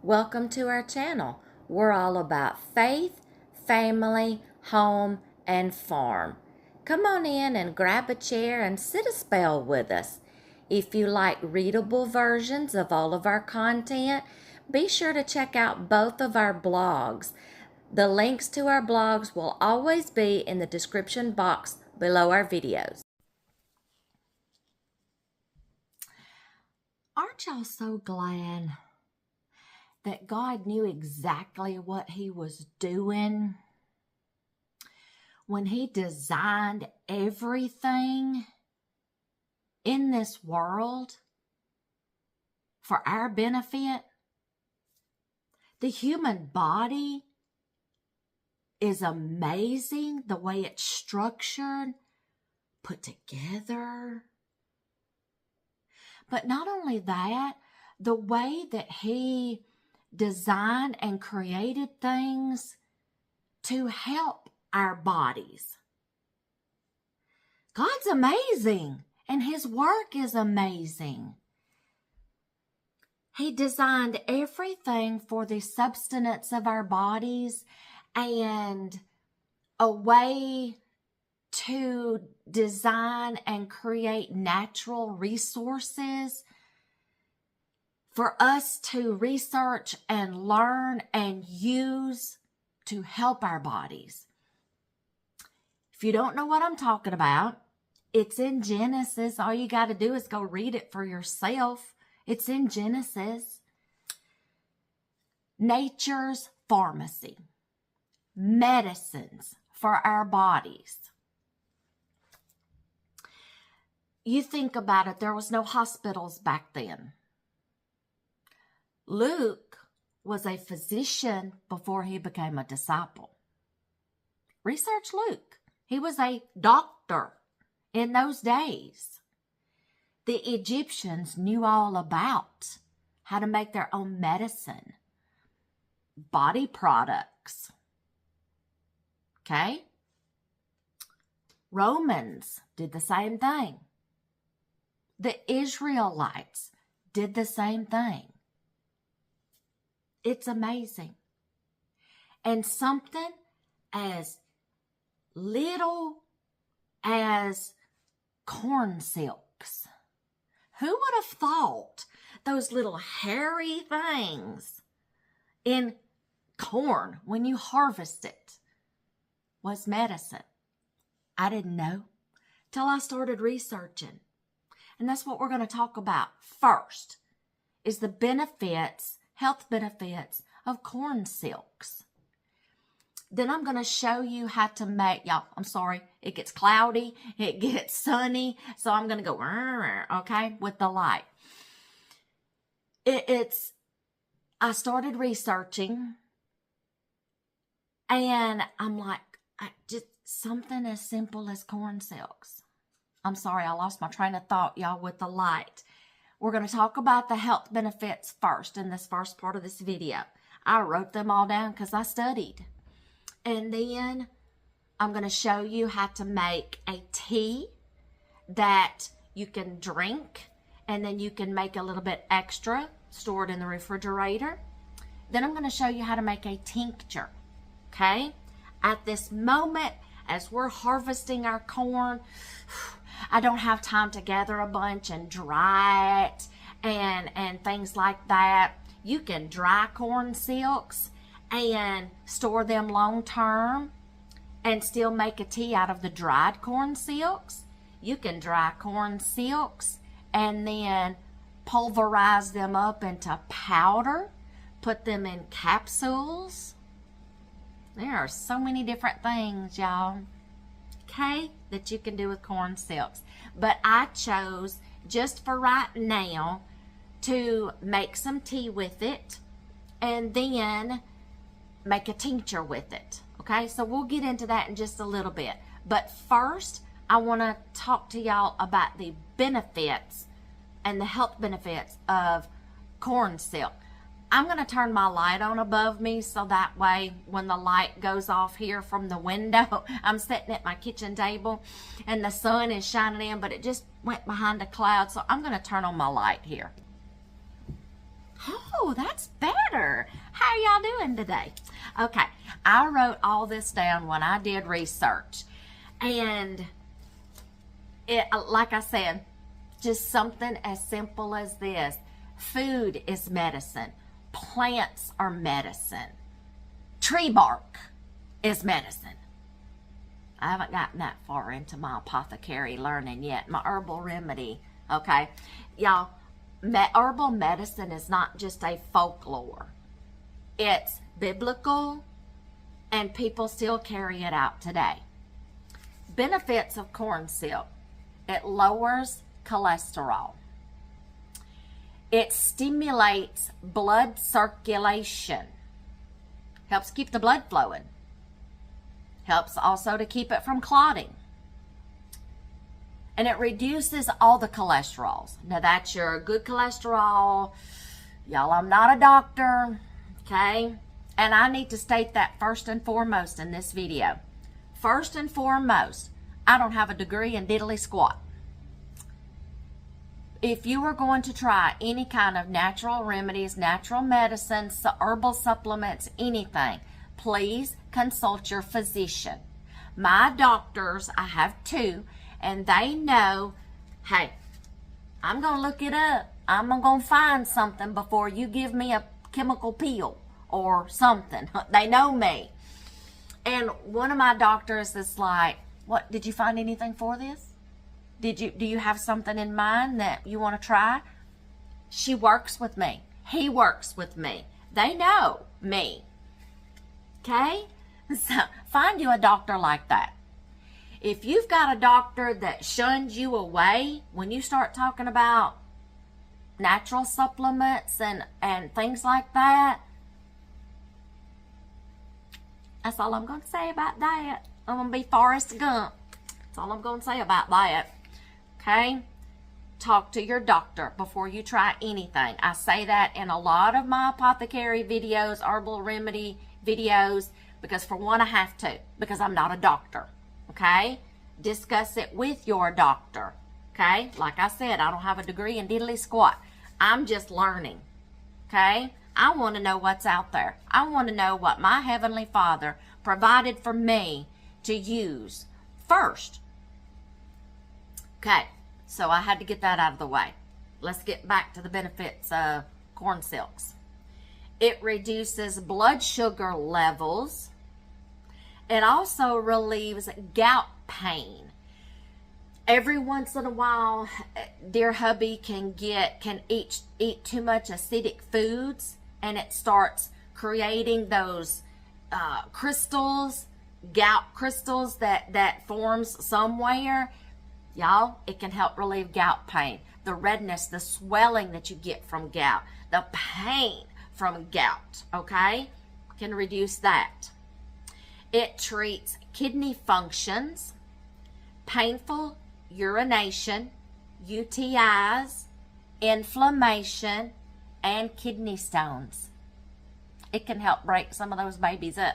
Welcome to our channel. We're all about faith, family, home, and farm. Come on in and grab a chair and sit a spell with us. If you like readable versions of all of our content, be sure to check out both of our blogs. The links to our blogs will always be in the description box below our videos. Aren't y'all so glad that God knew exactly what He was doing when He designed everything in this world for our benefit? The human body is amazing, the way it's structured, put together. But not only that, the way that He designed and created things to help our bodies. God's amazing, and His work is amazing. He designed everything for the sustenance of our bodies and a way to design and create natural resources for us to research and learn and use to help our bodies. If you don't know what I'm talking about, it's in Genesis. All you got to do is go read it for yourself. It's in Genesis. Nature's pharmacy. Medicines for our bodies. You think about it, there was no hospitals back then. Luke was a physician before he became a disciple. Research Luke. He was a doctor in those days. The Egyptians knew all about how to make their own medicine, body products. Okay? Romans did the same thing. The Israelites did the same thing. It's amazing. And something as little as corn silks. Who would have thought those little hairy things in corn when you harvest it was medicine? I didn't know till I started researching. And that's what we're going to talk about first, is the benefits, health benefits of corn silks. Then I'm going to show you how to make, y'all, I'm sorry, it gets cloudy, it gets sunny, so I'm going to go, okay, with the light. I started researching, and I'm like, just something as simple as corn silks. I'm sorry, I lost my train of thought, y'all, with the light. We're going to talk about the health benefits first in this first part of this video. I wrote them all down because I studied. And then I'm going to show you how to make a tea that you can drink, and then you can make a little bit extra, store it in the refrigerator. Then I'm going to show you how to make a tincture, okay? At this moment, as we're harvesting our corn, I don't have time to gather a bunch and dry it and things like that. You can dry corn silks and store them long term and still make a tea out of the dried corn silks. You can dry corn silks and then pulverize them up into powder, put them in capsules. There are so many different things, y'all, okay, that you can do with corn silks. But I chose, just for right now, to make some tea with it and then make a tincture with it. Okay, so we'll get into that in just a little bit. But first, I want to talk to y'all about the benefits and the health benefits of corn silk. I'm going to turn my light on above me so that way when the light goes off here from the window, I'm sitting at my kitchen table and the sun is shining in, but it just went behind a cloud. So I'm going to turn on my light here. Oh, that's better. are y'all doing today? Okay, I wrote all this down when I did research. And it, like I said, just something as simple as this. Food is medicine. Plants are medicine. Tree bark is medicine. I haven't gotten that far into my apothecary learning yet. My herbal remedy, okay? Y'all, herbal medicine is not just a folklore. It's biblical, and people still carry it out today. Benefits of corn silk. It lowers cholesterol. It stimulates blood circulation. Helps keep the blood flowing. Helps also to keep it from clotting. And it reduces all the cholesterols. Now that's your good cholesterol. Y'all, I'm not a doctor, okay? And I need to state that first and foremost in this video. First and foremost, I don't have a degree in diddly squat. If you are going to try any kind of natural remedies, natural medicines, herbal supplements, anything, please consult your physician. My doctors, I have 2, and they know, hey, I'm going to look it up. I'm going to find something before you give me a chemical pill or something. They know me. And one of my doctors is like, what, did you find anything for this? Do you have something in mind that you want to try? She works with me. He works with me. They know me. Okay? So find you a doctor like that. If you've got a doctor that shuns you away when you start talking about natural supplements and things like that, that's all I'm going to say about that. I'm going to be Forrest Gump. That's all I'm going to say about that. Okay? Talk to your doctor before you try anything. I say that in a lot of my apothecary videos, herbal remedy videos, because for one, I have to, because I'm not a doctor. Okay? Discuss it with your doctor. Okay? Like I said, I don't have a degree in diddly squat. I'm just learning. Okay? I want to know what's out there. I want to know what my Heavenly Father provided for me to use first. Okay, so I had to get that out of the way. Let's get back to the benefits of corn silks. It reduces blood sugar levels. It also relieves gout pain. Every once in a while, dear hubby can eat too much acidic foods, and it starts creating those crystals, gout crystals that forms somewhere. Y'all, it can help relieve gout pain, the redness, the swelling that you get from gout, the pain from gout, okay? Can reduce that. It treats kidney functions, painful urination, UTIs, inflammation, and kidney stones. It can help break some of those babies up.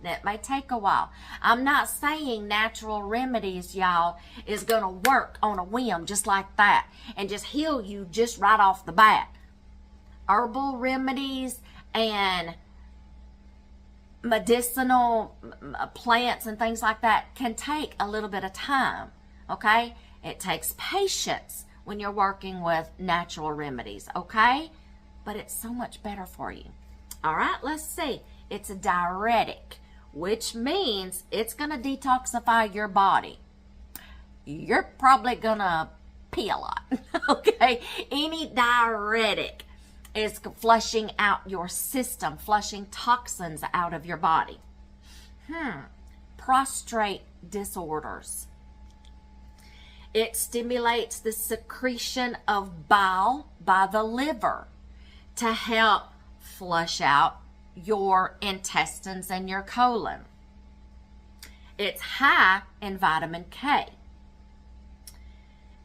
That may take a while. I'm not saying natural remedies, y'all, is going to work on a whim just like that and just heal you just right off the bat. Herbal remedies and medicinal plants and things like that can take a little bit of time, okay? It takes patience when you're working with natural remedies, okay? But it's so much better for you. All right, let's see. It's a diuretic, which means it's going to detoxify your body. You're probably going to pee a lot, okay? Any diuretic is flushing out your system, flushing toxins out of your body. Prostate disorders. It stimulates the secretion of bile by the liver to help flush out your intestines and your colon. It's high in vitamin K.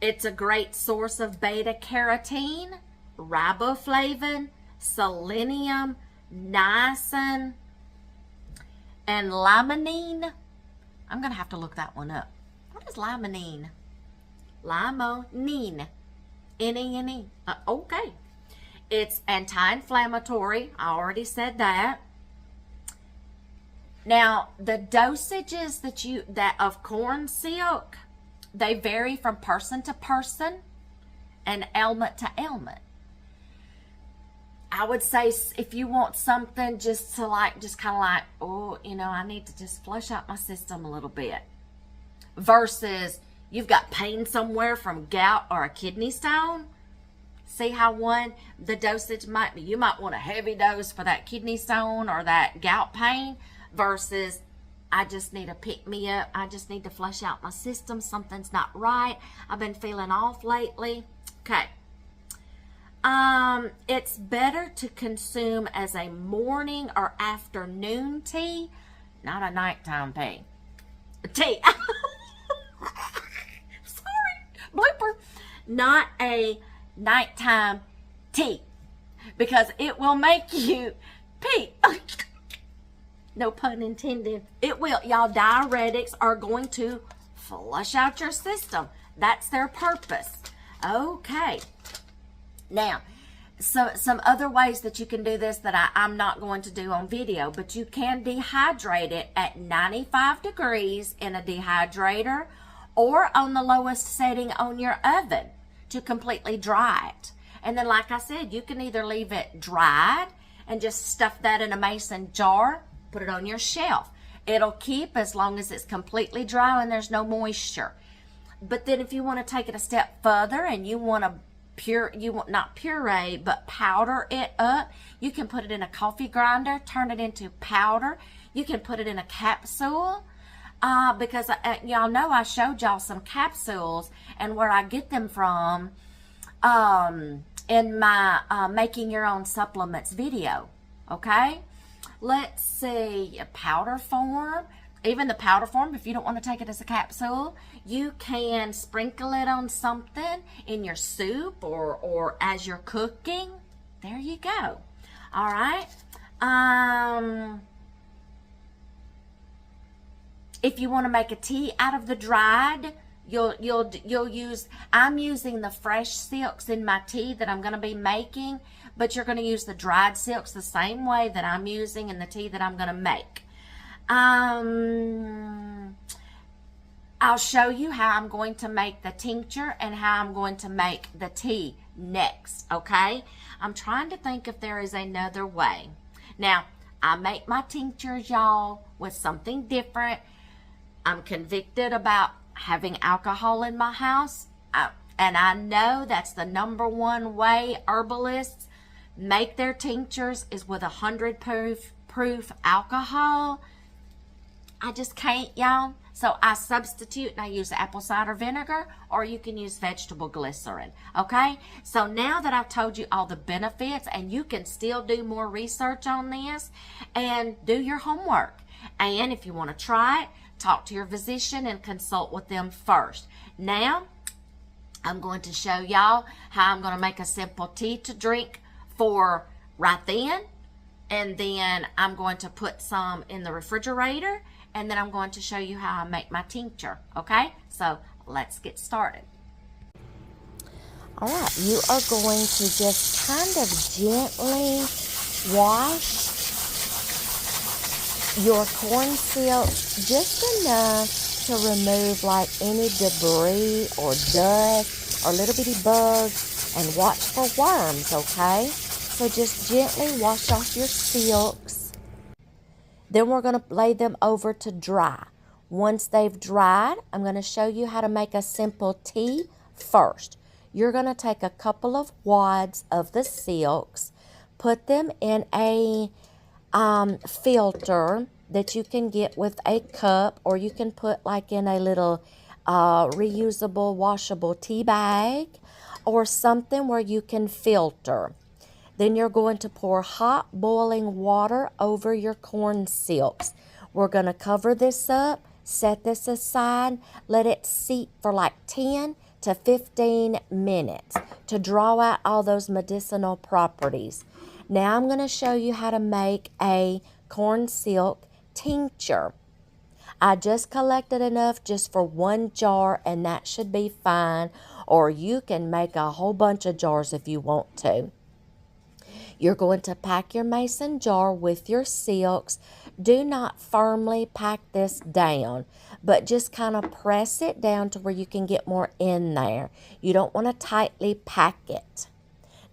It's a great source of beta carotene, riboflavin, selenium, niacin, and limonene. I'm going to have to look that one up. What is limonene? Limonene. N-E-N-E. Okay. It's anti-inflammatory. I already said that. Now, the dosages that of corn silk, they vary from person to person and ailment to ailment. I would say if you want something just kind of like, oh, I need to just flush out my system a little bit, versus you've got pain somewhere from gout or a kidney stone. See how the dosage might be. You might want a heavy dose for that kidney stone or that gout pain, versus I just need to pick me up. I just need to flush out my system. Something's not right. I've been feeling off lately. Okay. It's better to consume as a morning or afternoon tea, not a nighttime tea. Sorry, blooper. Not a nighttime tea, because it will make you pee. No pun intended. It will. Y'all, diuretics are going to flush out your system. That's their purpose. Okay. Now, so some other ways that you can do this that I'm not going to do on video, but you can dehydrate it at 95 degrees in a dehydrator or on the lowest setting on your oven to completely dry it. And then, like I said, you can either leave it dried and just stuff that in a mason jar, put it on your shelf. It'll keep as long as it's completely dry and there's no moisture. But then if you want to take it a step further and you want to not puree, but powder it up, you can put it in a coffee grinder, turn it into powder. You can put it in a capsule, because y'all know I showed y'all some capsules and where I get them from in my making your own supplements video. Okay, let's see, a powder form. Even the powder form, if you don't want to take it as a capsule, you can sprinkle it on something in your soup or as you're cooking. There you go. All right. If you want to make a tea out of the dried, you'll use, I'm using the fresh silks in my tea that I'm going to be making, but you're going to use the dried silks the same way that I'm using in the tea that I'm going to make. I'll show you how I'm going to make the tincture and how I'm going to make the tea next, okay? I'm trying to think if there is another way. Now, I make my tinctures, y'all, with something different. I'm convicted about having alcohol in my house, and I know that's the #1 way herbalists make their tinctures is with 100 proof alcohol. I just can't, y'all. So I substitute and I use apple cider vinegar, or you can use vegetable glycerin. Okay? So now that I've told you all the benefits, and you can still do more research on this and do your homework. And if you want to try it, talk to your physician and consult with them first. Now, I'm going to show y'all how I'm going to make a simple tea to drink for right then. And then I'm going to put some in the refrigerator. And then I'm going to show you how I make my tincture, okay? So let's get started. All right, you are going to just kind of gently wash your corn silk just enough to remove like any debris or dust or little bitty bugs, and watch for worms, okay? So just gently wash off your silks. Then we're going to lay them over to dry. Once they've dried, I'm going to show you how to make a simple tea first. You're going to take a couple of wads of the silks, put them in a filter that you can get with a cup, or you can put like in a little reusable, washable tea bag, or something where you can filter. Then you're going to pour hot boiling water over your corn silks. We're going to cover this up, set this aside, let it steep for like 10 to 15 minutes to draw out all those medicinal properties. Now I'm going to show you how to make a corn silk tincture. I just collected enough just for 1 jar, and that should be fine. Or you can make a whole bunch of jars if you want to. You're going to pack your mason jar with your silks. Do not firmly pack this down, but just kind of press it down to where you can get more in there. You don't want to tightly pack it.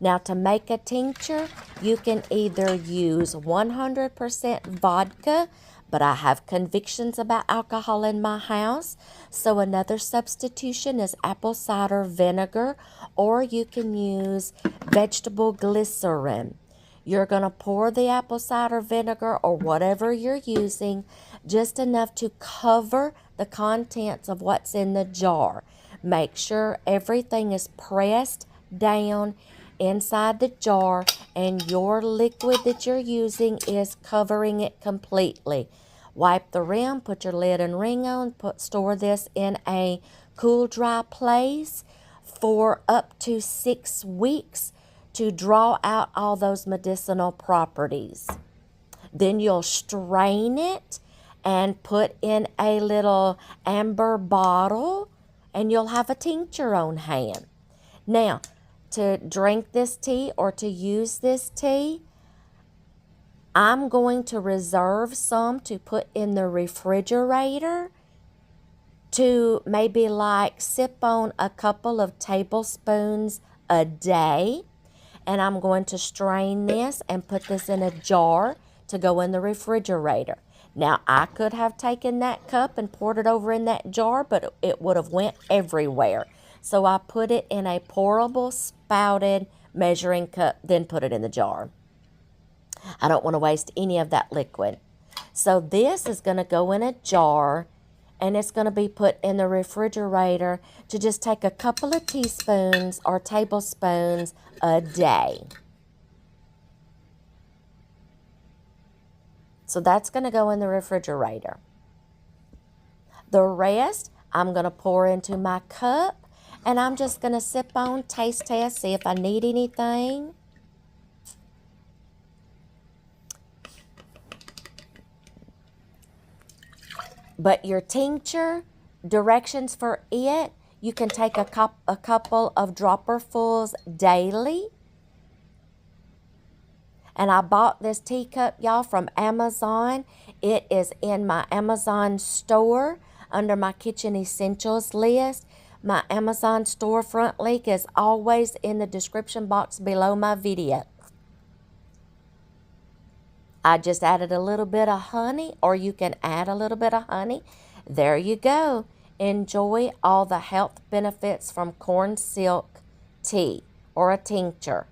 Now, to make a tincture, you can either use 100% vodka, but I have convictions about alcohol in my house, so another substitution is apple cider vinegar, or you can use vegetable glycerin. You're going to pour the apple cider vinegar or whatever you're using, just enough to cover the contents of what's in the jar. Make sure everything is pressed down inside the jar and your liquid that you're using is covering it completely. Wipe the rim, put your lid and ring on, store this in a cool, dry place for up to 6 weeks to draw out all those medicinal properties. Then you'll strain it and put in a little amber bottle, and you'll have a tincture on hand. Now, to drink this tea or to use this tea, I'm going to reserve some to put in the refrigerator to maybe like sip on a couple of tablespoons a day. And I'm going to strain this and put this in a jar to go in the refrigerator. Now, I could have taken that cup and poured it over in that jar, but it would have went everywhere. So I put it in a pourable, spouted measuring cup, then put it in the jar. I don't want to waste any of that liquid. So this is going to go in a jar, and it's going to be put in the refrigerator to just take a couple of teaspoons or tablespoons a day. So that's going to go in the refrigerator. The rest, I'm going to pour into my cup, and I'm just going to sip on, taste test, see if I need anything. But your tincture, directions for it, you can take a couple of dropperfuls daily. And I bought this teacup, y'all, from Amazon. It is in my Amazon store under my kitchen essentials list. My Amazon storefront link is always in the description box below my video. I just added a little bit of honey, or you can add a little bit of honey. There you go. Enjoy all the health benefits from corn silk tea or a tincture.